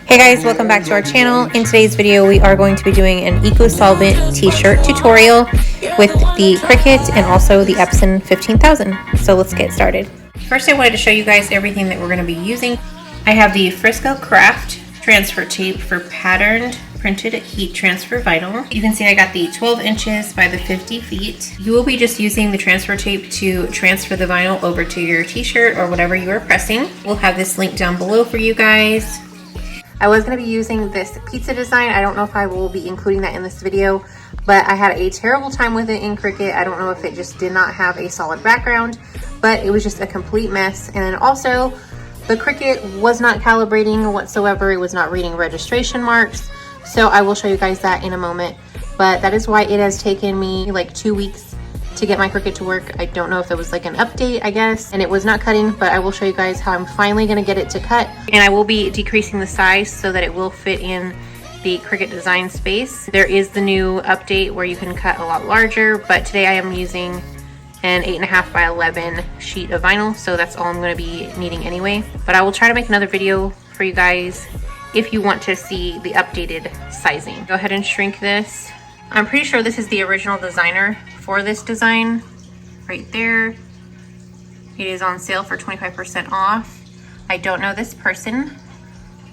Hey guys, welcome back to our channel. In today's video, we are going to be doing an EcoSolvent T-Shirt tutorial with the Cricut and also the Epson 15000. So let's get started. First, I wanted to show you guys everything that we're going to be using. I have the Frisco Craft transfer tape for patterned printed heat transfer vinyl. You can see I got the 12 inches by the 50 feet. You will be just using the transfer tape to transfer the vinyl over to your t-shirt or whatever you are pressing. We'll have this link down below for you guys. I was going to be using this pizza design. I don't know if I will be including that in this video, but I had a terrible time with it in Cricut. I don't know if it just did not have a solid background, but it was just a complete mess. And then also the Cricut was not calibrating whatsoever. It was not reading registration marks. So I will show you guys that in a moment, but that is why it has taken me like 2 weeks to get my Cricut to work. I don't know if it was like an update, I guess, and it was not cutting, but I will show you guys how I'm finally gonna get it to cut. And I will be decreasing the size so that it will fit in the Cricut design space. There is the new update where you can cut a lot larger, but today I am using an 8.5 by 11 sheet of vinyl, so that's all I'm going to be needing anyway. But I will try to make another video for you guys if you want to see the updated sizing. Go ahead and shrink this. I'm pretty sure this is the original designer for this design right there. It is on sale for 25% off. I don't know this person,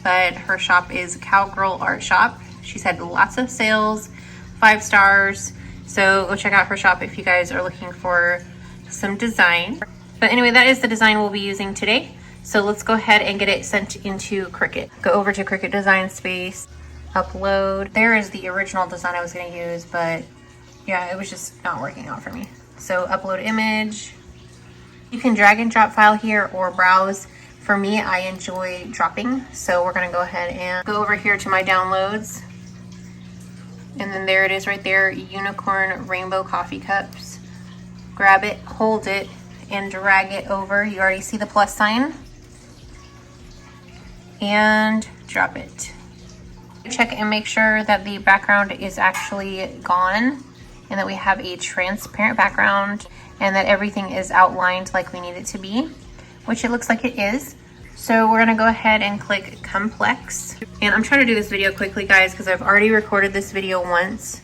but her shop is Cowgirl Art Shop. She's had lots of sales, 5 stars. So go check out her shop if you guys are looking for some design. But anyway, that is the design we'll be using today. So let's go ahead and get it sent into Cricut. Go over to Cricut Design Space, upload. There is the original design I was gonna use, but yeah, it was just not working out for me. So upload image. You can drag and drop file here or browse. For me, I enjoy dropping. So we're gonna go ahead and go over here to my downloads. And then there it is right there, unicorn rainbow coffee cups. Grab it, hold it, and drag it over. You already see the plus sign. And drop it. Check and make sure that the background is actually gone and that we have a transparent background and that everything is outlined like we need it to be, which it looks like it is. So we're gonna go ahead and click complex. And I'm trying to do this video quickly, guys, because I've already recorded this video once.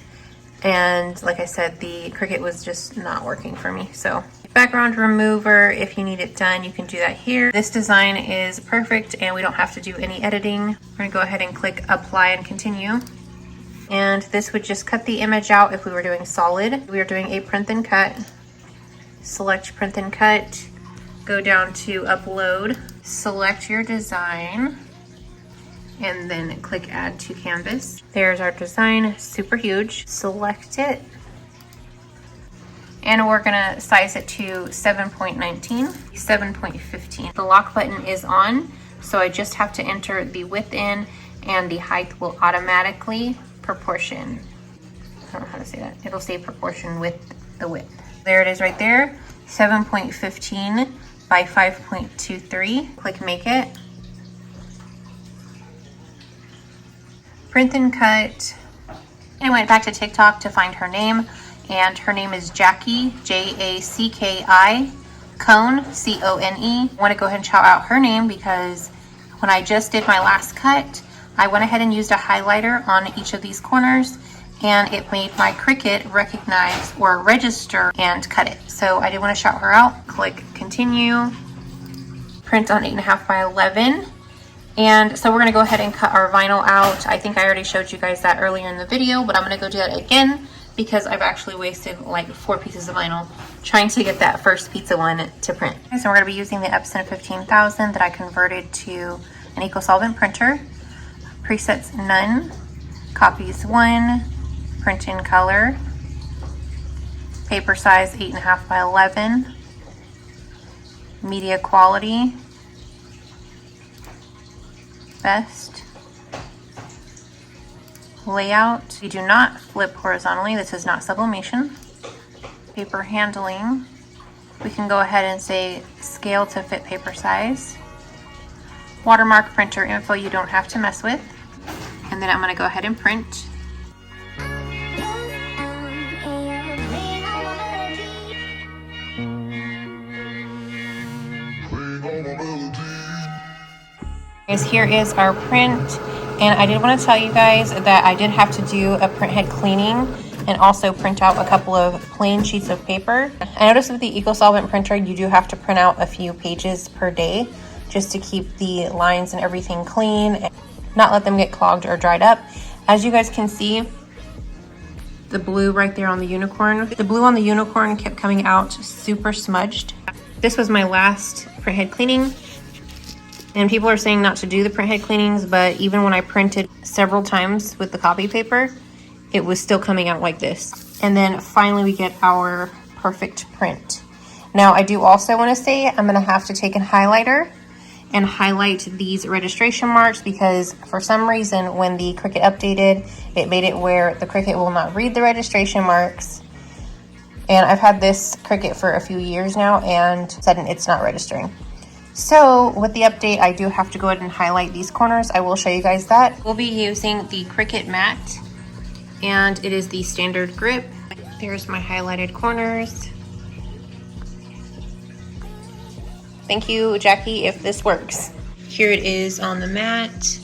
And like I said, the Cricut was just not working for me. So background remover, if you need it done, you can do that here. This design is perfect and we don't have to do any editing. We're gonna go ahead and click apply and continue. And this would just cut the image out if we were doing solid. We are doing a print and cut. Select print and cut. Go down to upload, select your design, and then click add to canvas. There's our design, super huge. Select it. And we're gonna size it to 7.19, 7.15. The lock button is on, so I just have to enter the width in and the height will automatically proportion. I don't know how to say that. It'll say proportion with the width. There it is right there, 7.15 by 5.23. Click make it. Print and cut. I went back to TikTok to find her name, and her name is Jackie, Jacki, Cone, C-O-N-E. I want to go ahead and shout out her name because when I just did my last cut, I went ahead and used a highlighter on each of these corners, and it made my Cricut recognize or register and cut it. So I did want to shout her out. Click continue. Print on 8.5 by 11. And so we're gonna go ahead and cut our vinyl out. I think I already showed you guys that earlier in the video, but I'm gonna go do that again because I've actually wasted like 4 pieces of vinyl trying to get that first pizza one to print. So we're gonna be using the Epson 15000 that I converted to an EcoSolvent printer. Presets none, copies 1, print in color, paper size 8.5 by 11, media quality, best, layout. We do not flip horizontally, this is not sublimation. Paper handling, we can go ahead and say scale to fit paper size. Watermark printer info you don't have to mess with. And then I'm gonna go ahead and print. Here is our print. And I did want to tell you guys that I did have to do a print head cleaning and also print out a couple of plain sheets of paper. I noticed with the EcoSolvent printer, you do have to print out a few pages per day just to keep the lines and everything clean and not let them get clogged or dried up. As you guys can see, the blue right there on the unicorn, the blue on the unicorn kept coming out super smudged. This was my last print head cleaning. And people are saying not to do the print head cleanings, but even when I printed several times with the copy paper, it was still coming out like this. And then finally we get our perfect print. Now I do also want to say I'm going to have to take a highlighter and highlight these registration marks, because for some reason when the Cricut updated, it made it where the Cricut will not read the registration marks. And I've had this Cricut for a few years now and suddenly it's not registering. So with the update, I do have to go ahead and highlight these corners. I will show you guys that. We'll be using the Cricut matte, and it is the standard grip. There's my highlighted corners. Thank you, Jackie, if this works. Here it is on the mat.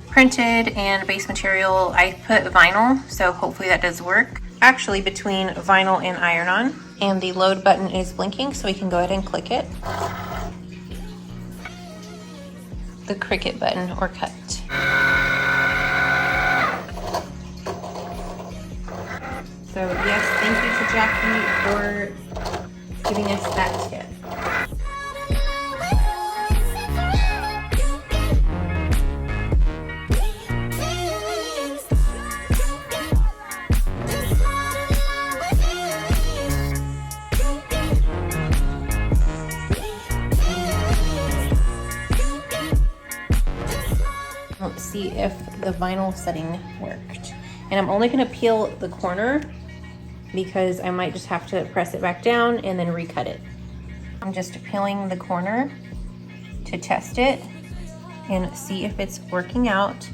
Printed and base material, I put vinyl, so hopefully that does work. Actually between vinyl and iron-on. And the load button is blinking, so we can go ahead and click it. The Cricut button or cut. So yes, thank you to Jackie for giving us that tip. Let's see if the vinyl setting worked. And I'm only going to peel the corner because I might just have to press it back down and then recut it. I'm just peeling the corner to test it and see if it's working out.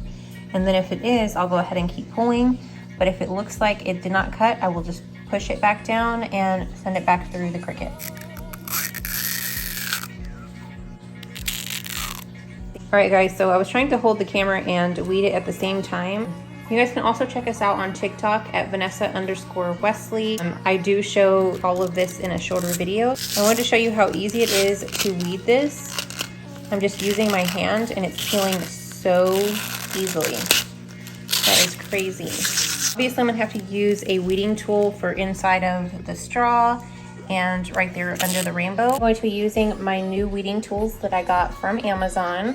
And then if it is, I'll go ahead and keep pulling. But if it looks like it did not cut, I will just push it back down and send it back through the Cricut. All right guys, so I was trying to hold the camera and weed it at the same time. You guys can also check us out on TikTok at Vanessa_Wesley. I do show all of this in a shorter video. I wanted to show you how easy it is to weed this. I'm just using my hand and it's peeling so easily. That is crazy. Obviously I'm gonna have to use a weeding tool for inside of the straw and right there under the rainbow. I'm going to be using my new weeding tools that I got from Amazon.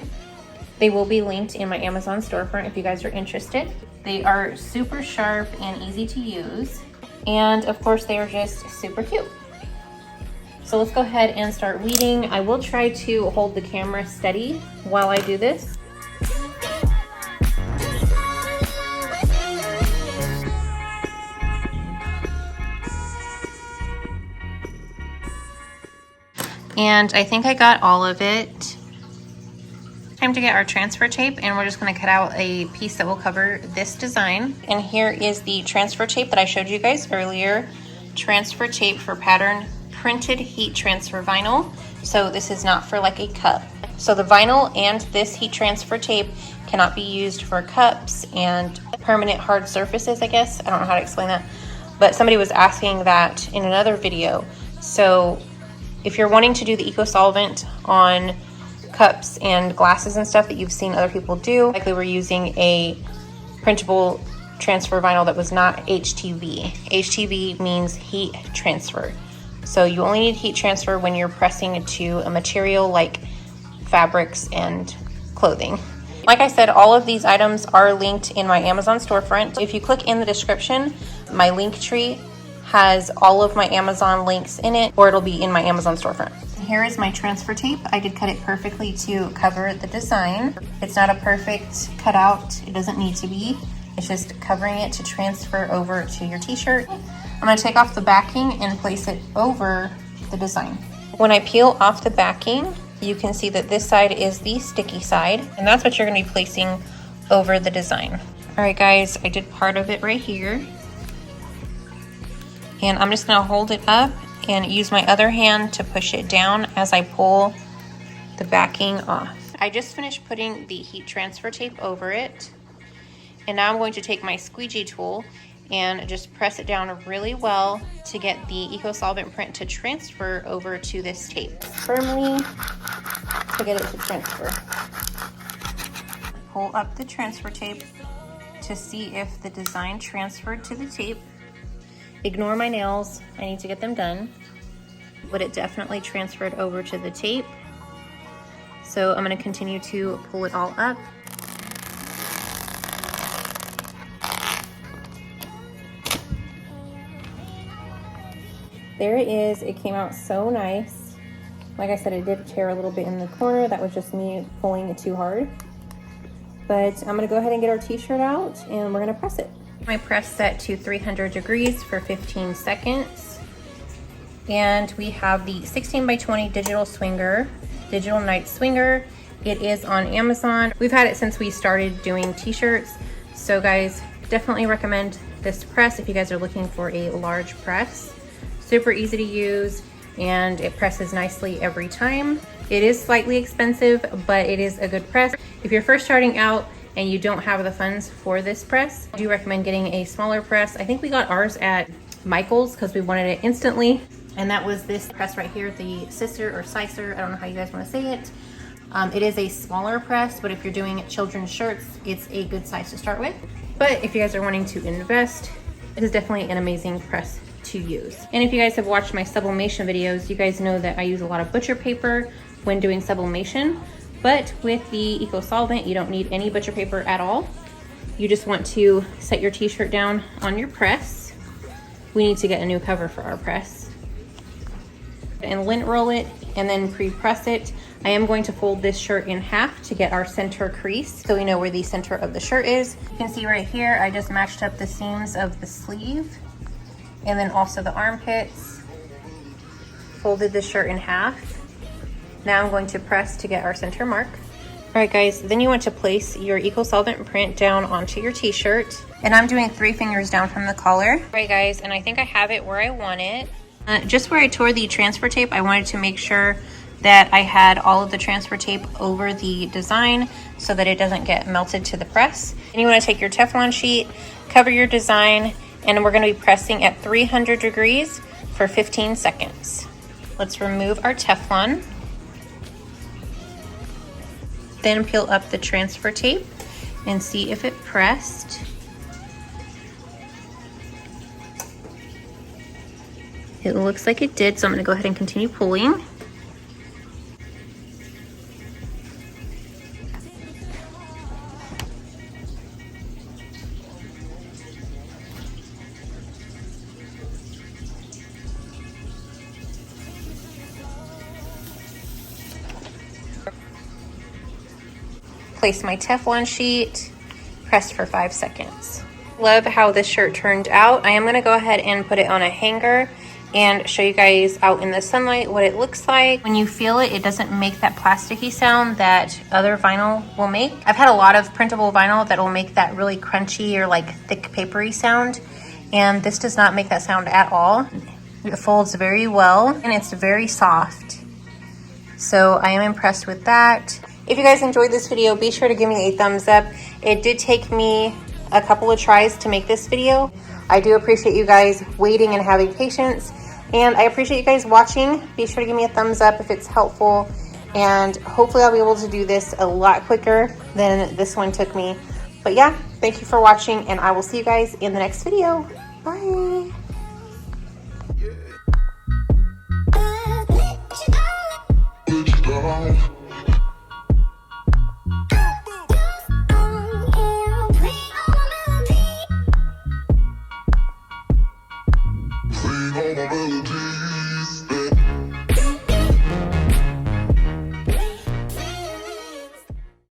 They will be linked in my Amazon storefront if you guys are interested. They are super sharp and easy to use. And of course, they are just super cute. So let's go ahead and start weeding. I will try to hold the camera steady while I do this. And I think I got all of it. Time to get our transfer tape, and we're just going to cut out a piece that will cover this design. And here is the transfer tape that I showed you guys earlier. Transfer tape for pattern printed heat transfer vinyl. So this is not for like a cup. So the vinyl and this heat transfer tape cannot be used for cups and permanent hard surfaces, I guess. I don't know how to explain that, but somebody was asking that in another video. So if you're wanting to do the EcoSolvent on cups and glasses and stuff that you've seen other people do, likely we're using a printable transfer vinyl that was not HTV. HTV means heat transfer. So you only need heat transfer when you're pressing to a material like fabrics and clothing. Like I said, all of these items are linked in my Amazon storefront. If you click in the description, my link tree has all of my Amazon links in it, or it'll be in my Amazon storefront. Here is my transfer tape. I did cut it perfectly to cover the design. It's not a perfect cutout. It doesn't need to be. It's just covering it to transfer over to your t-shirt. I'm gonna take off the backing and place it over the design. When I peel off the backing, you can see that this side is the sticky side, and that's what you're gonna be placing over the design. All right guys, I did part of it right here. And I'm just gonna hold it up and use my other hand to push it down as I pull the backing off. I just finished putting the heat transfer tape over it. And now I'm going to take my squeegee tool and just press it down really well to get the EcoSolvent Print to transfer over to this tape. Firmly to get it to transfer. Pull up the transfer tape to see if the design transferred to the tape. Ignore my nails, I need to get them done. But it definitely transferred over to the tape. So I'm going to continue to pull it all up. There it is. It came out so nice. Like I said, it did tear a little bit in the corner. That was just me pulling it too hard. But I'm gonna go ahead and get our t-shirt out and we're gonna press it. My press set to 300 degrees for 15 seconds. And we have the 16x20 digital swinger, digital night swinger. It is on Amazon. We've had it since we started doing t-shirts. So guys, definitely recommend this press if you guys are looking for a large press. Super easy to use and it presses nicely every time. It is slightly expensive, but it is a good press. If you're first starting out and you don't have the funds for this press, I do recommend getting a smaller press. I think we got ours at Michael's because we wanted it instantly. And that was this press right here, the Sister or Sicer, I don't know how you guys want to say it. It is a smaller press, but if you're doing children's shirts, it's a good size to start with. But if you guys are wanting to invest, it is definitely an amazing press to use. And if you guys have watched my sublimation videos, you guys know that I use a lot of butcher paper when doing sublimation, but with the EcoSolvent, you don't need any butcher paper at all. You just want to set your t-shirt down on your press. We need to get a new cover for our press. And lint roll it and then pre-press it. I am going to fold this shirt in half to get our center crease so we know where the center of the shirt is. You can see right here, I just matched up the seams of the sleeve and then also the armpits. Folded the shirt in half. Now I'm going to press to get our center mark. All right guys, then you want to place your EcoSolvent Print down onto your t-shirt. And I'm doing 3 fingers down from the collar. All right guys, and I think I have it where I want it. Just where I tore the transfer tape, I wanted to make sure that I had all of the transfer tape over the design so that it doesn't get melted to the press. And you want to take your Teflon sheet, cover your design, and we're going to be pressing at 300 degrees for 15 seconds. Let's remove our Teflon. Then peel up the transfer tape and see if it pressed. It looks like it did, so I'm going to go ahead and continue pulling. Place my Teflon sheet, press for 5 seconds. Love how this shirt turned out. I am going to go ahead and put it on a hanger and show you guys out in the sunlight what it looks like. When you feel it, it doesn't make that plasticky sound that other vinyl will make. I've had a lot of printable vinyl that will make that really crunchy or like thick papery sound, and this does not make that sound at all. It folds very well and it's very soft. So I am impressed with that. If you guys enjoyed this video, be sure to give me a thumbs up. It did take me a couple of tries to make this video. I do appreciate you guys waiting and having patience, and I appreciate you guys watching. Be sure to give me a thumbs up if it's helpful, and hopefully I'll be able to do this a lot quicker than this one took me. But yeah, thank you for watching, and I will see you guys in the next video. Bye. Melody.